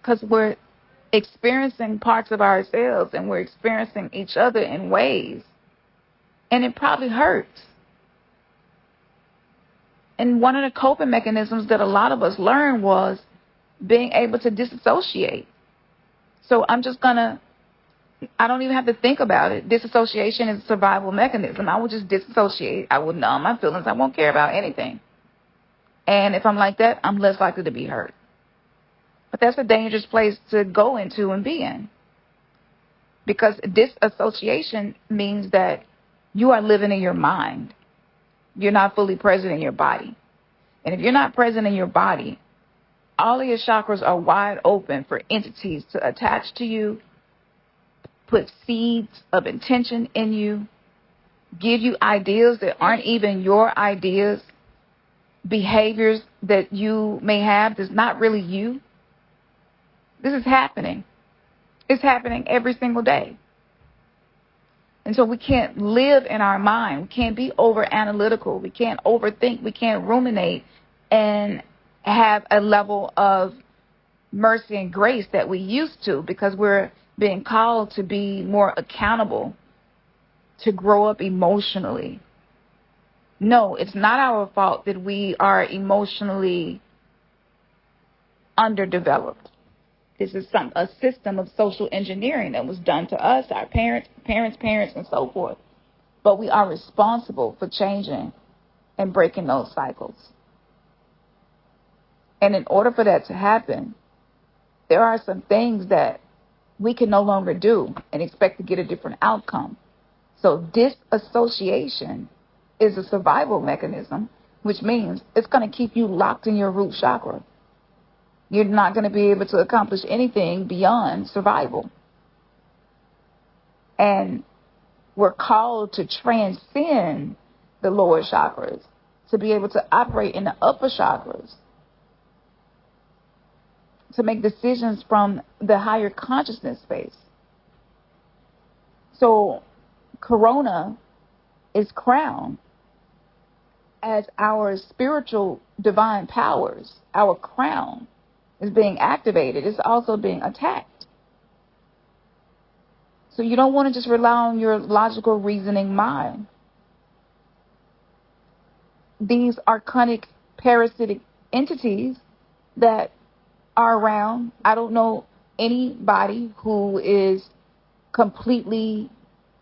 because we're experiencing parts of ourselves and we're experiencing each other in ways, and it probably hurts. And one of the coping mechanisms that a lot of us learned was being able to disassociate. So I don't even have to think about it. Disassociation is a survival mechanism. I will just disassociate. I will numb my feelings. I won't care about anything. And if I'm like that, I'm less likely to be hurt. But that's a dangerous place to go into and be in. Because disassociation means that you are living in your mind. You're not fully present in your body. And if you're not present in your body, all of your chakras are wide open for entities to attach to you, put seeds of intention in you, give you ideas that aren't even your ideas, behaviors that you may have that's not really you. This is happening. It's happening every single day. And so we can't live in our mind. We can't be over analytical. We can't overthink. We can't ruminate and have a level of mercy and grace that we used to, because we're being called to be more accountable, to grow up emotionally. No, it's not our fault that we are emotionally underdeveloped. This is a system of social engineering that was done to us, our parents, and so forth. But we are responsible for changing and breaking those cycles. And in order for that to happen, there are some things that we can no longer do and expect to get a different outcome. So disassociation is a survival mechanism, which means it's going to keep you locked in your root chakra. You're not going to be able to accomplish anything beyond survival. And we're called to transcend the lower chakras, to be able to operate in the upper chakras, to make decisions from the higher consciousness space. So Corona is crowned as our spiritual divine powers. Our crown is being activated. It's also being attacked. So you don't want to just rely on your logical reasoning mind. These archonic parasitic entities that are around, I don't know anybody who is completely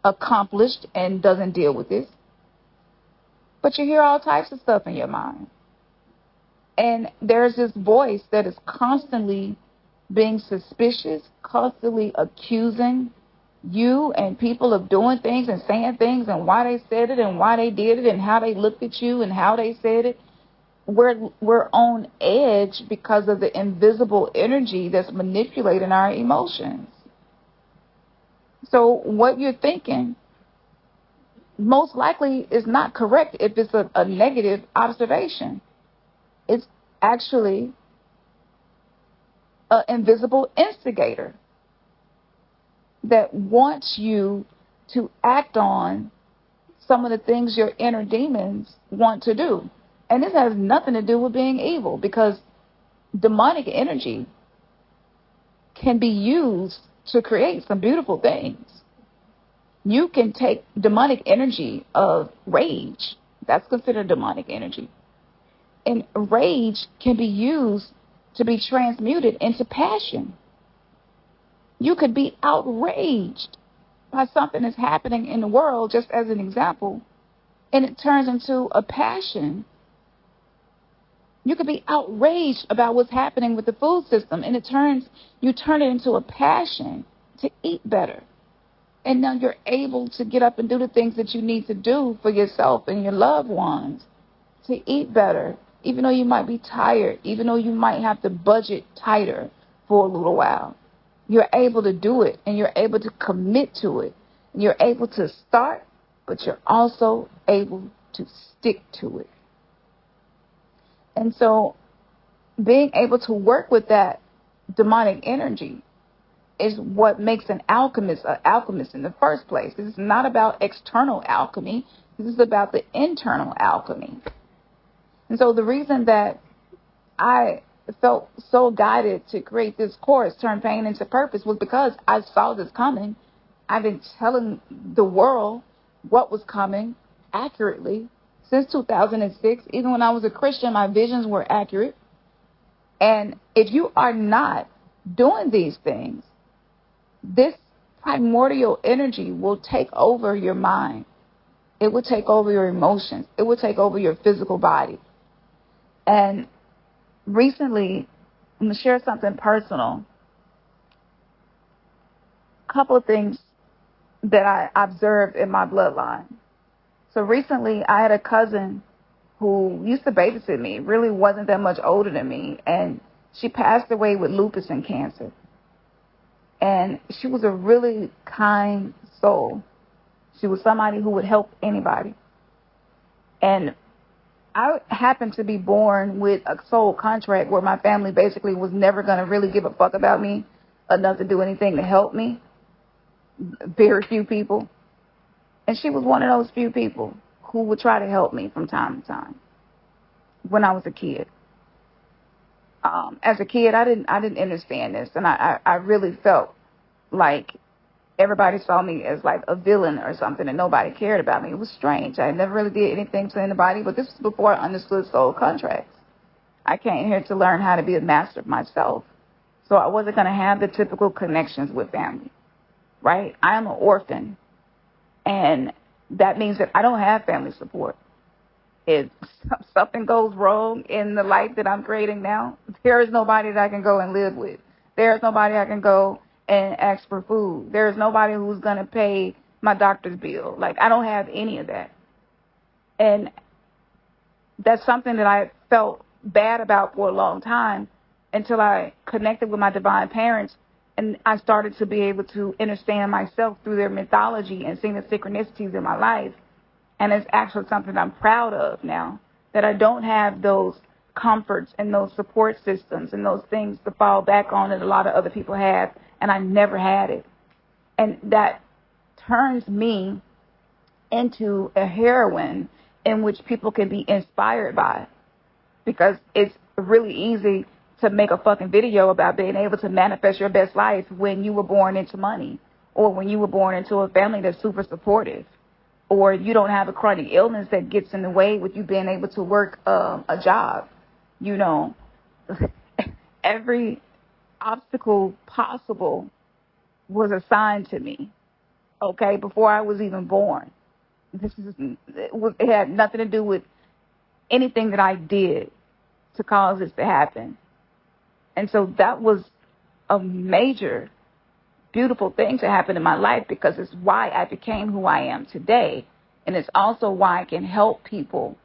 accomplished and doesn't deal with this. But you hear all types of stuff in your mind. And there's this voice that is constantly being suspicious, constantly accusing you and people of doing things and saying things and why they said it and why they did it and how they looked at you and how they said it. We're on edge because of the invisible energy that's manipulating our emotions. So what you're thinking most likely is not correct if it's a negative observation. It's actually an invisible instigator that wants you to act on some of the things your inner demons want to do. And this has nothing to do with being evil, because demonic energy can be used to create some beautiful things. You can take demonic energy of rage. That's considered demonic energy. And rage can be used to be transmuted into passion. You could be outraged by something that's happening in the world, just as an example, and it turns into a passion. You could be outraged about what's happening with the food system, and you turn it into a passion to eat better. And now you're able to get up and do the things that you need to do for yourself and your loved ones to eat better, even though you might be tired, even though you might have to budget tighter for a little while. You're able to do it, and you're able to commit to it. You're able to start, but you're also able to stick to it. And so being able to work with that demonic energy is what makes an alchemist in the first place. This is not about external alchemy. This is about the internal alchemy. And so the reason that I felt so guided to create this course, Turn Pain into Purpose, was because I saw this coming. I've been telling the world what was coming accurately since 2006. Even when I was a Christian, my visions were accurate. And if you are not doing these things, this primordial energy will take over your mind. It will take over your emotions. It will take over your physical body. And recently, I'm going to share something personal. A couple of things that I observed in my bloodline. So recently, I had a cousin who used to babysit me, really wasn't that much older than me, and she passed away with lupus and cancer. And she was a really kind soul. She was somebody who would help anybody. And I happened to be born with a soul contract where my family basically was never going to really give a fuck about me enough to do anything to help me. Very few people. And she was one of those few people who would try to help me from time to time when I was a kid. As a kid, I didn't understand this, and I really felt like everybody saw me as like a villain or something, and nobody cared about me. It was strange. I never really did anything to anybody, but this was before I understood soul contracts. I came here to learn how to be a master of myself, so I wasn't going to have the typical connections with family, right? I am an orphan, and that means that I don't have family support. If something goes wrong in the life that I'm creating now, there is nobody that I can go and live with. There is nobody I can go and ask for food. There is nobody who's going to pay my doctor's bill. Like, I don't have any of that. And that's something that I felt bad about for a long time until I connected with my divine parents, and I started to be able to understand myself through their mythology and seeing the synchronicities in my life. And it's actually something I'm proud of now, that I don't have those comforts and those support systems and those things to fall back on that a lot of other people have, and I never had it. And that turns me into a heroine in which people can be inspired by, because it's really easy to make a fucking video about being able to manifest your best life when you were born into money, or when you were born into a family that's super supportive, or you don't have a chronic illness that gets in the way with you being able to work a job. You know, every obstacle possible was assigned to me, okay, before I was even born. It had nothing to do with anything that I did to cause this to happen. And so that was a major, beautiful thing to happen in my life, because it's why I became who I am today. And it's also why I can help people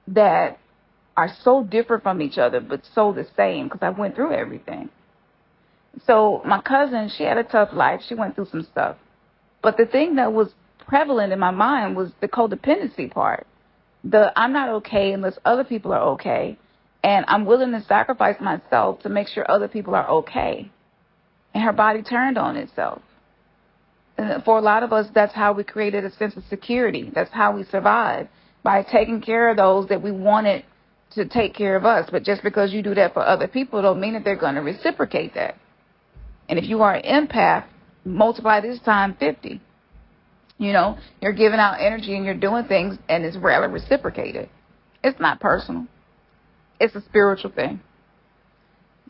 that are so different from each other, but so the same, because I went through everything. So my cousin, she had a tough life. She went through some stuff. But the thing that was prevalent in my mind was the codependency part. I'm not okay unless other people are okay. And I'm willing to sacrifice myself to make sure other people are okay. And her body turned on itself. And for a lot of us, that's how we created a sense of security. That's how we survived, by taking care of those that we wanted to take care of us. But just because you do that for other people don't mean that they're going to reciprocate that. And if you are an empath, multiply this time 50. You know, you're giving out energy and you're doing things, and it's rarely reciprocated. It's not personal. It's a spiritual thing.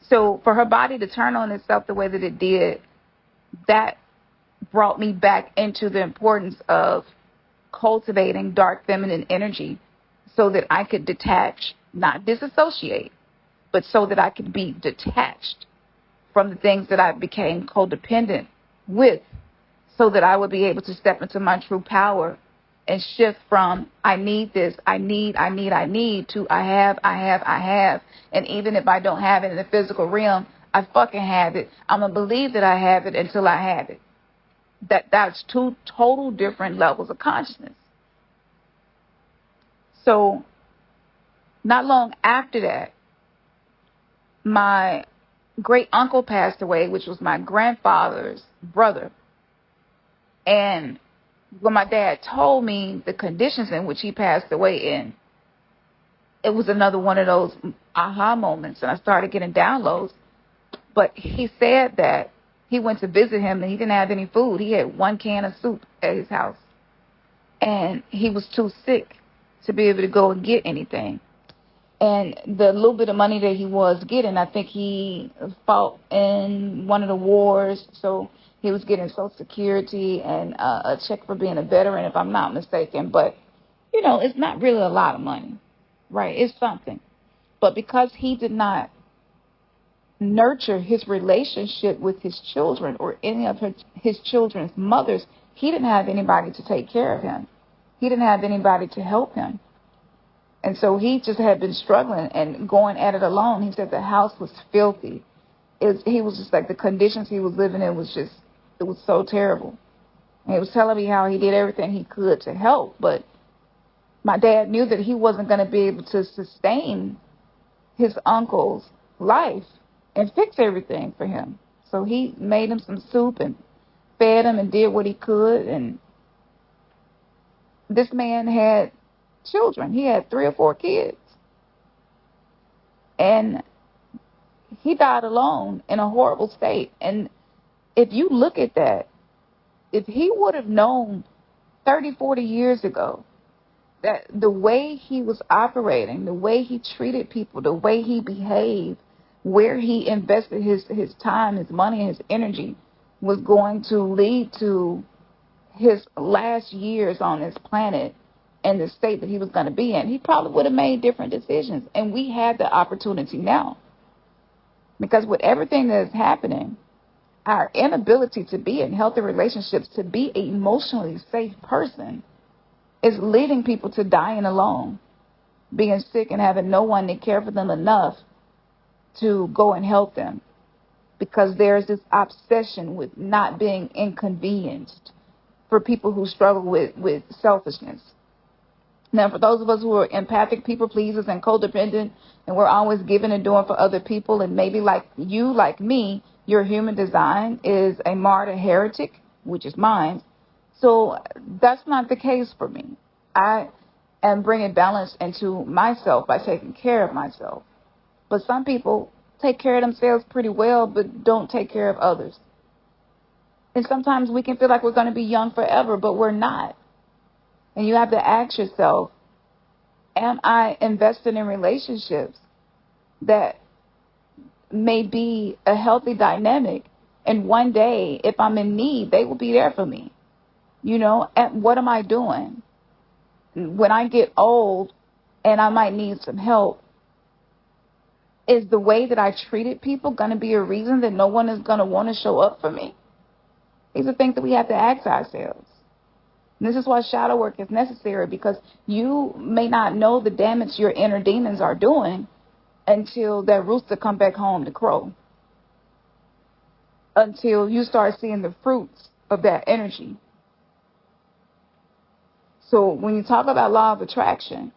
So for her body to turn on itself the way that it did, that brought me back into the importance of cultivating dark feminine energy so that I could detach, not disassociate, but so that I could be detached from the things that I became codependent with, so that I would be able to step into my true power and shift from I need this, I need, to I have. And even if I don't have it in the physical realm, I fucking have it. I'm going to believe that I have it until I have it. That's two total different levels of consciousness. So not long after that, my great uncle passed away, which was my grandfather's brother. And when my dad told me the conditions in which he passed away in, it was another one of those aha moments, and I started getting downloads. But he said that he went to visit him and he didn't have any food. He had 1 can of soup at his house, and he was too sick to be able to go and get anything. And the little bit of money that he was getting, I think he fought in one of the wars, so he was getting Social Security and a check for being a veteran, if I'm not mistaken. But, you know, it's not really a lot of money, right? It's something. But because he did not nurture his relationship with his children or any of his children's mothers, he didn't have anybody to take care of him. He didn't have anybody to help him. And so he just had been struggling and going at it alone. He said the house was filthy. He was just like, the conditions he was living in was just, it was so terrible. And he was telling me how he did everything he could to help. But my dad knew that he wasn't going to be able to sustain his uncle's life and fix everything for him. So he made him some soup and fed him and did what he could. And this man had children. He had 3 or 4 kids. And he died alone in a horrible state. And if you look at that, if he would have known 30, 40 years ago that the way he was operating, the way he treated people, the way he behaved, where he invested his time, his money, his energy was going to lead to his last years on this planet and the state that he was going to be in, he probably would have made different decisions. And we had the opportunity now. Because with everything that is happening, our inability to be in healthy relationships, to be an emotionally safe person, is leading people to dying alone, being sick and having no one to care for them enough to go and help them. Because there's this obsession with not being inconvenienced for people who struggle with selfishness. Now, for those of us who are empathic people pleasers and codependent, and we're always giving and doing for other people, and maybe like you, like me, your human design is a martyr heretic, which is mine. So that's not the case for me. I am bringing balance into myself by taking care of myself. But some people take care of themselves pretty well, but don't take care of others. And sometimes we can feel like we're going to be young forever, but we're not. And you have to ask yourself, am I invested in relationships that may be a healthy dynamic? And one day, if I'm in need, they will be there for me. You know, and what am I doing? When I get old and I might need some help, is the way that I treated people going to be a reason that no one is going to want to show up for me? These are things that we have to ask ourselves. And this is why shadow work is necessary, because you may not know the damage your inner demons are doing until that rooster come back home to crow. Until you start seeing the fruits of that energy. So when you talk about law of attraction,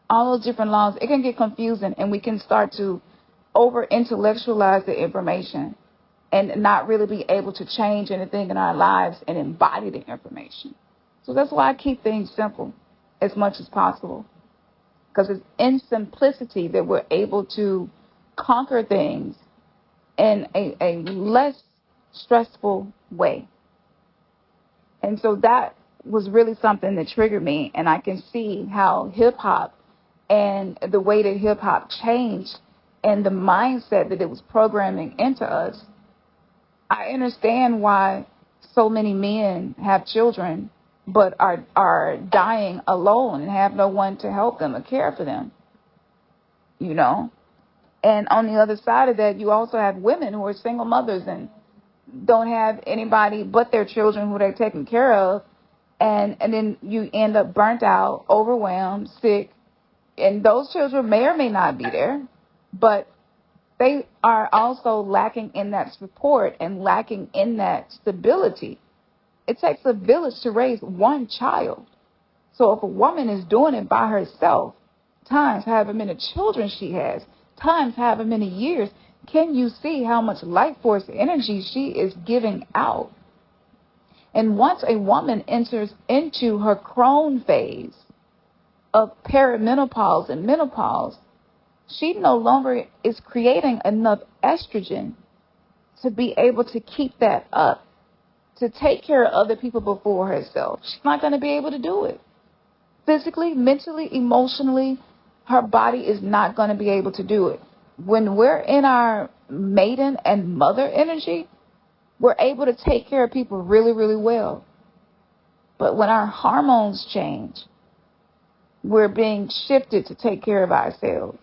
all those different laws, it can get confusing, and we can start to over-intellectualize the information and not really be able to change anything in our lives and embody the information. So that's why I keep things simple as much as possible. Because it's in simplicity that we're able to conquer things in a less stressful way. And so that was really something that triggered me. And I can see how hip-hop and the way that hip-hop changed and the mindset that it was programming into us. I understand why so many men have children but are dying alone and have no one to help them or care for them, you know. And on the other side of that, you also have women who are single mothers and don't have anybody but their children who they're taking care of. And then you end up burnt out, overwhelmed, sick. And those children may or may not be there, but they are also lacking in that support and lacking in that stability. It takes a village to raise one child. So if a woman is doing it by herself, times however many children she has, times however many years, can you see how much life force energy she is giving out? And once a woman enters into her crone phase, of perimenopause and menopause, she no longer is creating enough estrogen to be able to keep that up, to take care of other people before herself. She's not going to be able to do it. Physically, mentally, emotionally, her body is not going to be able to do it. When we're in our maiden and mother energy, we're able to take care of people really, really well. But when our hormones change, we're being shifted to take care of ourselves.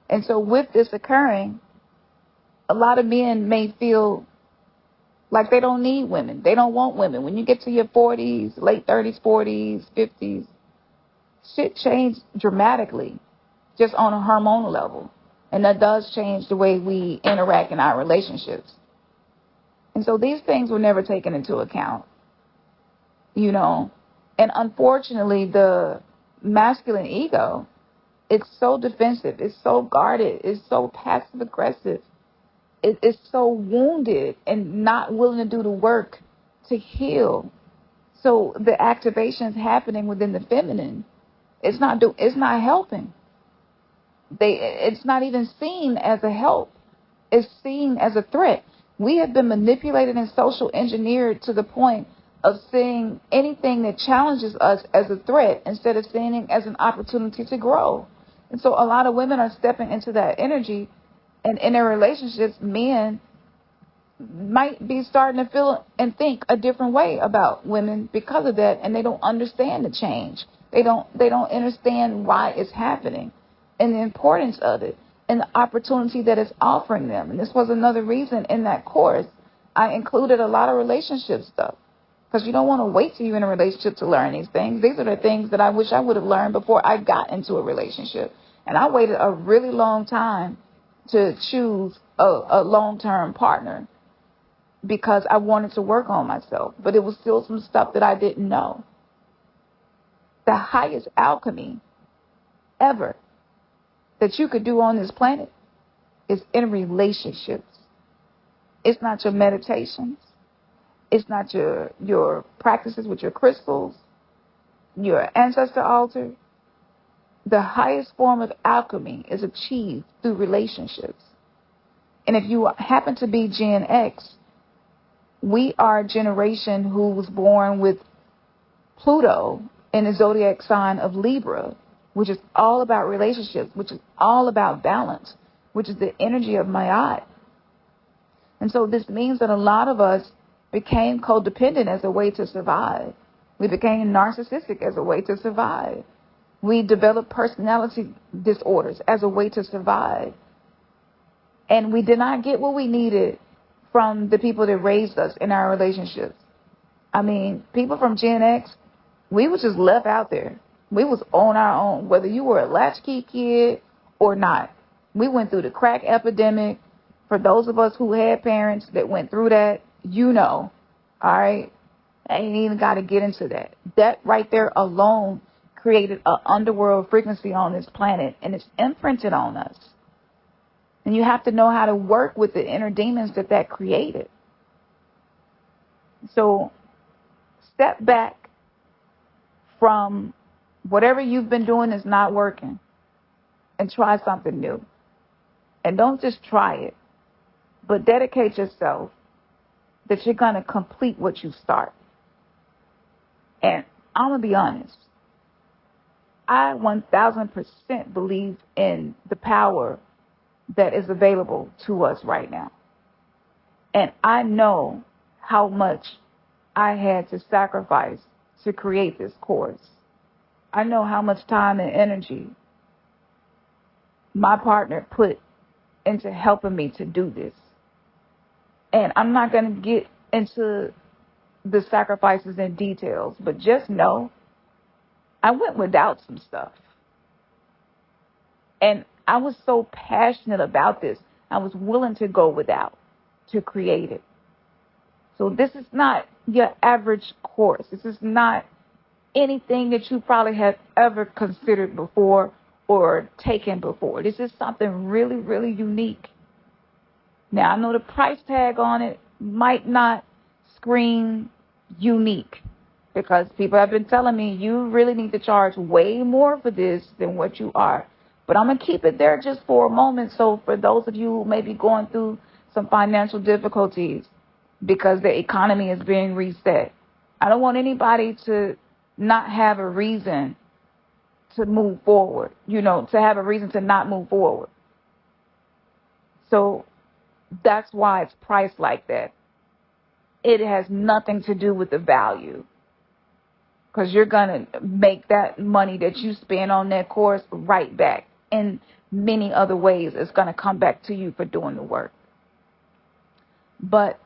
And so with this occurring, a lot of men may feel like they don't need women. They don't want women. When you get to your 40s, late 30s, 40s, 50s, shit changed dramatically just on a hormonal level. And that does change the way we interact in our relationships. And so these things were never taken into account, you know. And unfortunately, the masculine ego, it's so defensive, it's so guarded, it's so passive aggressive, it's so wounded and not willing to do the work to heal. So the activations happening within the feminine, it's not helping. It's not even seen as a help. It's seen as a threat. We have been manipulated and social engineered to the point of seeing anything that challenges us as a threat instead of seeing it as an opportunity to grow. And so a lot of women are stepping into that energy, and in their relationships, men might be starting to feel and think a different way about women because of that, and they don't understand the change. They don't understand why it's happening and the importance of it and the opportunity that it's offering them. And this was another reason in that course I included a lot of relationship stuff, because you don't want to wait till you're in a relationship to learn these things. These are the things that I wish I would have learned before I got into a relationship. And I waited a really long time to choose a long-term partner because I wanted to work on myself. But it was still some stuff that I didn't know. The highest alchemy ever that you could do on this planet is in relationships. It's not your meditations. It's not your practices with your crystals, your ancestor altar. The highest form of alchemy is achieved through relationships. And if you happen to be Gen X, we are a generation who was born with Pluto in the zodiac sign of Libra, which is all about relationships, which is all about balance, which is the energy of Ma'at. And so this means that a lot of us became codependent as a way to survive. We became narcissistic as a way to survive. We developed personality disorders as a way to survive. And we did not get what we needed from the people that raised us in our relationships. I mean, people from Gen X, we was just left out there. We was on our own, whether you were a latchkey kid or not. We went through the crack epidemic. For those of us who had parents that went through that, you know, all right? I ain't even got to get into that. That right there alone created an underworld frequency on this planet, and it's imprinted on us. And you have to know how to work with the inner demons that created. So step back from whatever you've been doing is not working and try something new. And don't just try it, but dedicate yourself that you're going to complete what you start. And I'm going to be honest. I 1,000% believe in the power that is available to us right now. And I know how much I had to sacrifice to create this course. I know how much time and energy my partner put into helping me to do this. And I'm not going to get into the sacrifices and details, but just know I went without some stuff. And I was so passionate about this, I was willing to go without to create it. So this is not your average course. This is not anything that you probably have ever considered before or taken before. This is something really, really unique. Now, I know the price tag on it might not scream unique. because people have been telling me you really need to charge way more for this than what you are. But I'm going to keep it there just for a moment. So for those of you who may be going through some financial difficulties because the economy is being reset, I don't want anybody to not have a reason to move forward, to have a reason to not move forward. So that's why it's priced like that. It has nothing to do with the value, because you're going to make that money that you spend on that course right back in many other ways. It's going to come back to you for doing the work. But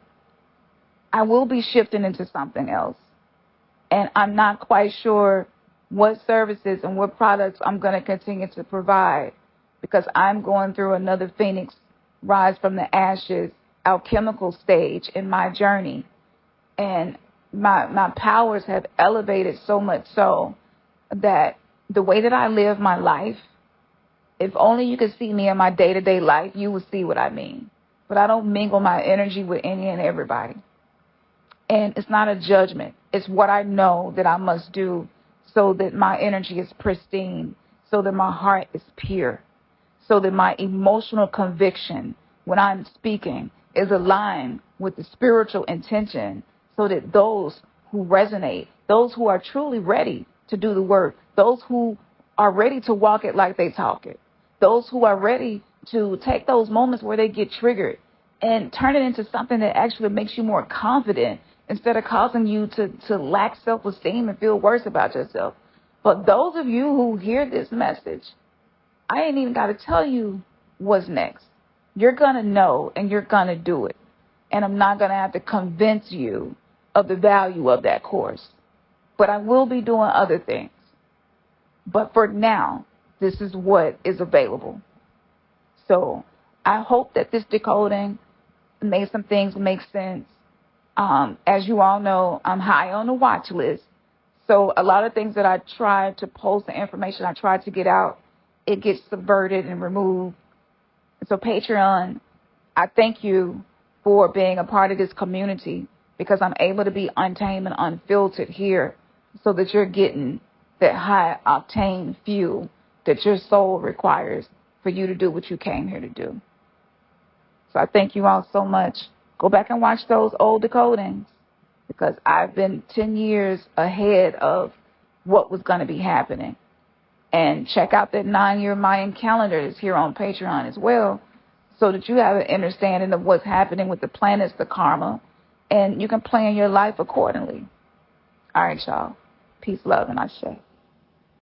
I will be shifting into something else, and I'm not quite sure what services and what products I'm going to continue to provide, because I'm going through another Phoenix rise from the ashes alchemical stage in my journey. And my powers have elevated so much so that the way that I live my life, if only you could see me in my day-to-day life, you would see what I mean. But I don't mingle my energy with any and everybody. And it's not a judgment. It's what I know that I must do so that my energy is pristine, so that my heart is pure, so that my emotional conviction when I'm speaking is aligned with the spiritual intention, so that those who resonate, those who are truly ready to do the work, those who are ready to walk it like they talk it, those who are ready to take those moments where they get triggered and turn it into something that actually makes you more confident instead of causing you to lack self-esteem and feel worse about yourself. But those of you who hear this message, I ain't even got to tell you what's next. You're going to know and you're going to do it. And I'm not going to have to convince you of the value of that course. But I will be doing other things. But for now, this is what is available. So I hope that this decoding made some things make sense. As you all know, I'm high on the watch list. So a lot of things that I try to post, the information I try to get out, it gets subverted and removed. So Patreon, I thank you for being a part of this community, because I'm able to be untamed and unfiltered here so that you're getting that high octane fuel that your soul requires for you to do what you came here to do. So I thank you all so much. Go back and watch those old decodings, because I've been 10 years ahead of what was going to be happening. And check out that 9-year Mayan calendar that's here on Patreon as well, so that you have an understanding of what's happening with the planets, the karma, and you can plan your life accordingly. All right, y'all. Peace, love, and Ashe.